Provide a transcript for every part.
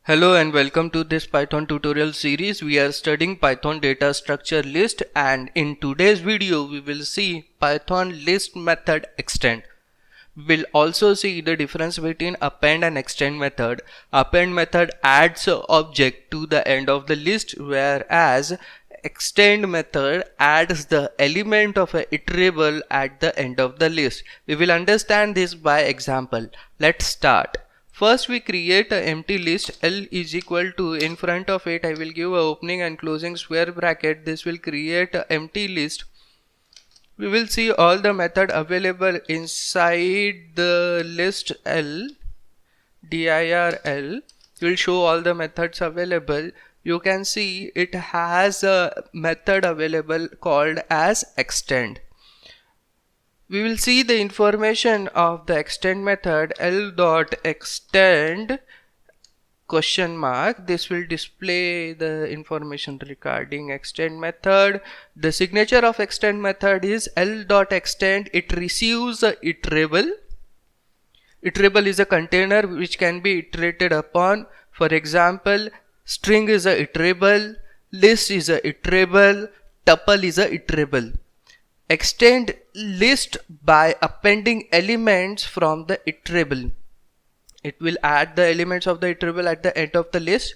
Hello and welcome to this Python tutorial series. We are studying Python data structure list, and in today's video we will see Python list method extend. We will also see the difference between append and extend method. Append method adds an object to the end of the list, whereas extend method adds the element of an iterable at the end of the list. We will understand this by example. Let's start. First we create an empty list. L is equal to, in front of it I will give a opening and closing square bracket. This will create an empty list. We will see all the method available inside the list L, dir L. Will show all the methods available. You can see it has a method available called as extend. We will see the information of the extend method. L dot extend question mark. This will display the information regarding extend method. The signature of extend method is L dot extend. It receives a iterable. Iterable is a container which can be iterated upon. For example, string is a iterable, list is a iterable, tuple is a iterable. Extend list by appending elements from the iterable. It will add the elements of the iterable at the end of the list.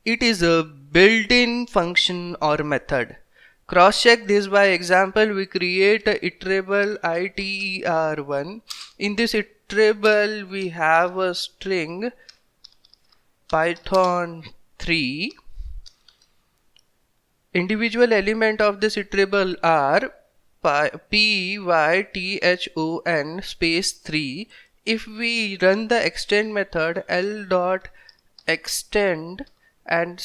It is a built-in function or method. Cross-check this by example. We create a iterable iter1. In this iterable we have a string python 3. Individual element of this iterable are python space 3. If we run the extend method L dot extend and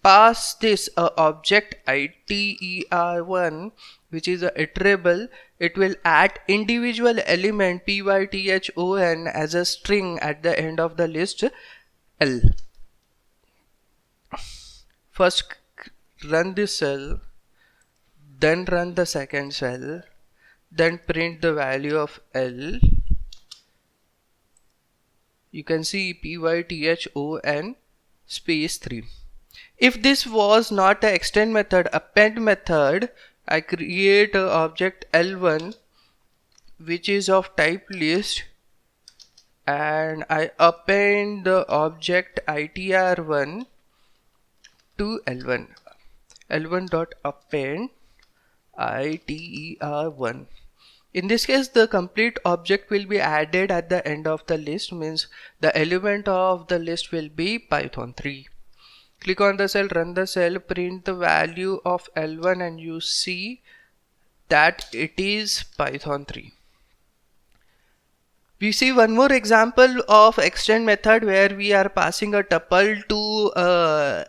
pass this object iter1, which is a iterable, it will add individual element python as a string at the end of the list L. First run this cell, then run the second cell, then print the value of L. You can see python space 3. If this was not an extend method, append method, I create an object L1 which is of type list, and I append the object iter1 to L1. L1 dot append iter1. In this case, the complete object will be added at the end of the list, means the element of the list will be python 3. Click on the cell, run the cell, print the value of L1, and you see that it is python 3. We see one more example of extend method where we are passing a tuple to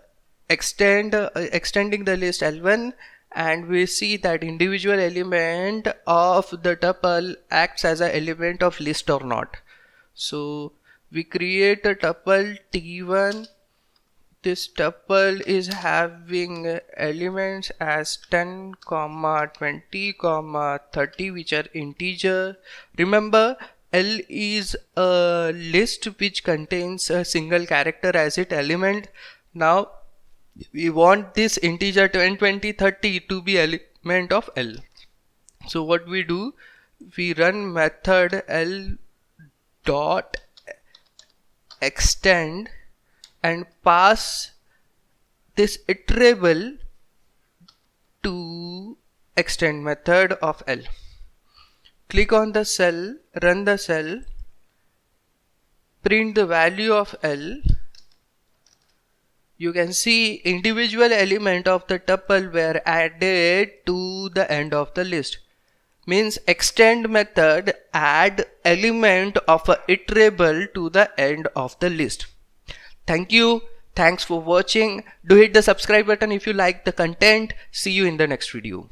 extending the list L1, and we see that individual element of the tuple acts as an element of list or not. So we create a tuple T1. This tuple is having elements as 10, 20, 30, which are integer. Remember, L is a list which contains a single character as its element. Now we want this integer 10, 20, 30 to be element of L. So what we do, we run method L dot extend and pass this iterable to extend method of L. Click on the cell, run the cell, print the value of L. You can see individual element of the tuple were added to the end of the list. Means extend method add element of a iterable to the end of the list. Thank you. Thanks for watching. Do hit the subscribe button if you like the content. See you in the next video.